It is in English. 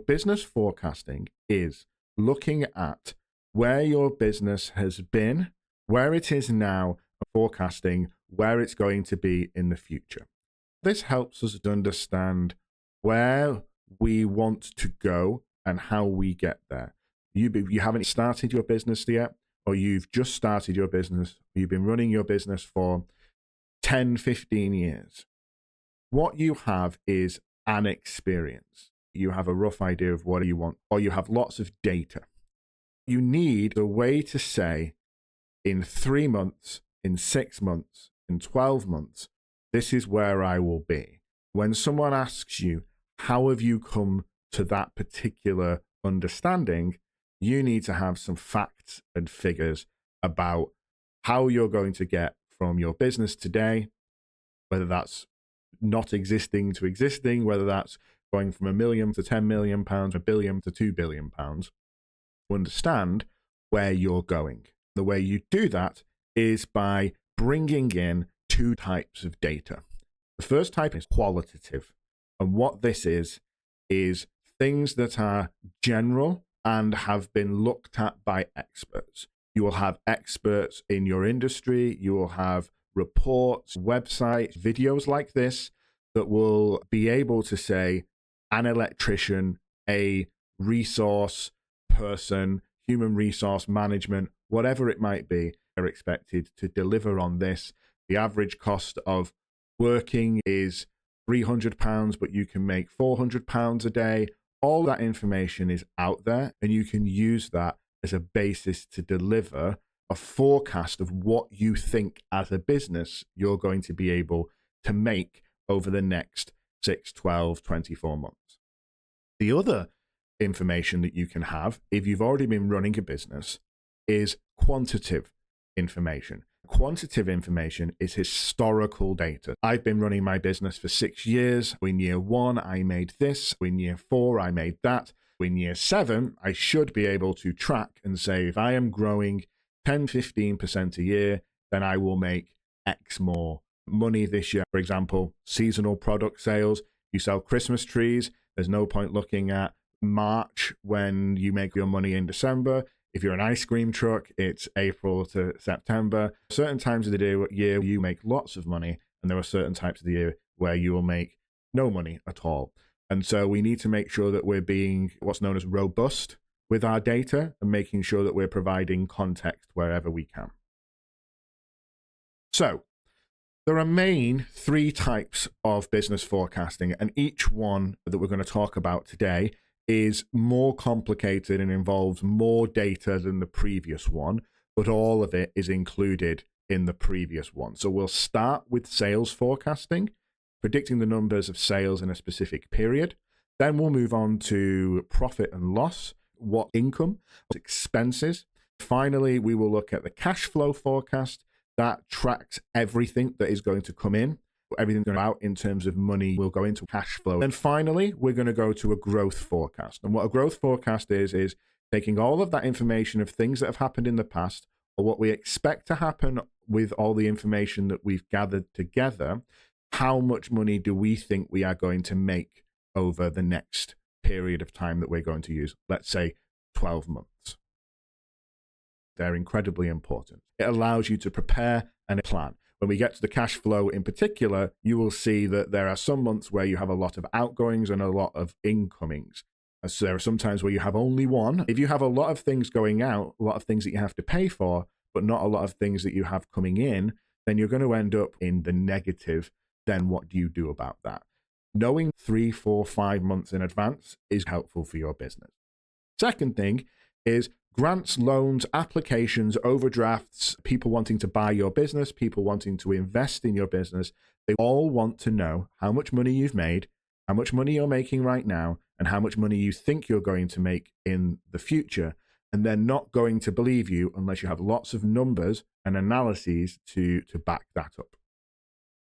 business forecasting is looking at where your business has been, where it is now, and forecasting where it's going to be in the future. This helps us to understand where we want to go and how we get there. You haven't started your business yet, or you've just started your business, you've been running your business for 10, 15 years. What you have is an experience. You have a rough idea of what you want, or you have lots of data. You need a way to say, in 3 months, in 6 months, in 12 months, this is where I will be. When someone asks you, how have you come to that particular understanding, you need to have some facts and figures about how you're going to get from your business today, whether that's not existing to existing, whether that's going from £1 million to £10 million, £1 billion to £2 billion, to understand where you're going. The way you do that is by bringing in two types of data. The first type is qualitative. And what this is things that are general and have been looked at by experts. You will have experts in your industry. You will have reports, websites, videos like this that will be able to say an electrician, a resource person, human resource management, whatever it might be, are expected to deliver on this. The average cost of working is £300, but you can make £400 a day. All that information is out there, and you can use that as a basis to deliver a forecast of what you think as a business you're going to be able to make over the next 6, 12, 24 months. The other information that you can have, if you've already been running a business, is quantitative information. Quantitative information is historical data. I've been running my business for 6 years. In year 1, I made this. In year 4, I made that. In year 7, I should be able to track and say, if I am growing 10, 15% a year, then I will make X more money this year. For example, seasonal product sales. You sell Christmas trees. There's no point looking at March when you make your money in December. If you're an ice cream truck, it's April to September. Certain times of the year you make lots of money, and there are certain types of the year where you will make no money at all. And so we need to make sure that we're being what's known as robust with our data and making sure that we're providing context wherever we can. So there are main 3 types of business forecasting, and each one that we're going to talk about today is more complicated and involves more data than the previous one, but all of it is included in the previous one. So we'll start with sales forecasting, predicting the numbers of sales in a specific period. Then we'll move on to profit and loss, what income, expenses. Finally, we will look at the cash flow forecast that tracks everything that is going to come in. Everything going out in terms of money will go into cash flow. And finally, we're going to go to a growth forecast. And what a growth forecast is taking all of that information of things that have happened in the past, or what we expect to happen with all the information that we've gathered together. How much money do we think we are going to make over the next period of time that we're going to use? Let's say 12 months. They're incredibly important. It allows you to prepare and plan. When we get to the cash flow in particular, you will see that there are some months where you have a lot of outgoings and a lot of incomings. So there are some times where you have only one. If you have a lot of things going out, a lot of things that you have to pay for, but not a lot of things that you have coming in, then you're going to end up in the negative. Then what do you do about that? Knowing 3, 4, 5 months in advance is helpful for your business. Second thing is grants, loans, applications, overdrafts, people wanting to buy your business, people wanting to invest in your business. They all want to know how much money you've made, how much money you're making right now, and how much money you think you're going to make in the future. And they're not going to believe you unless you have lots of numbers and analyses to back that up.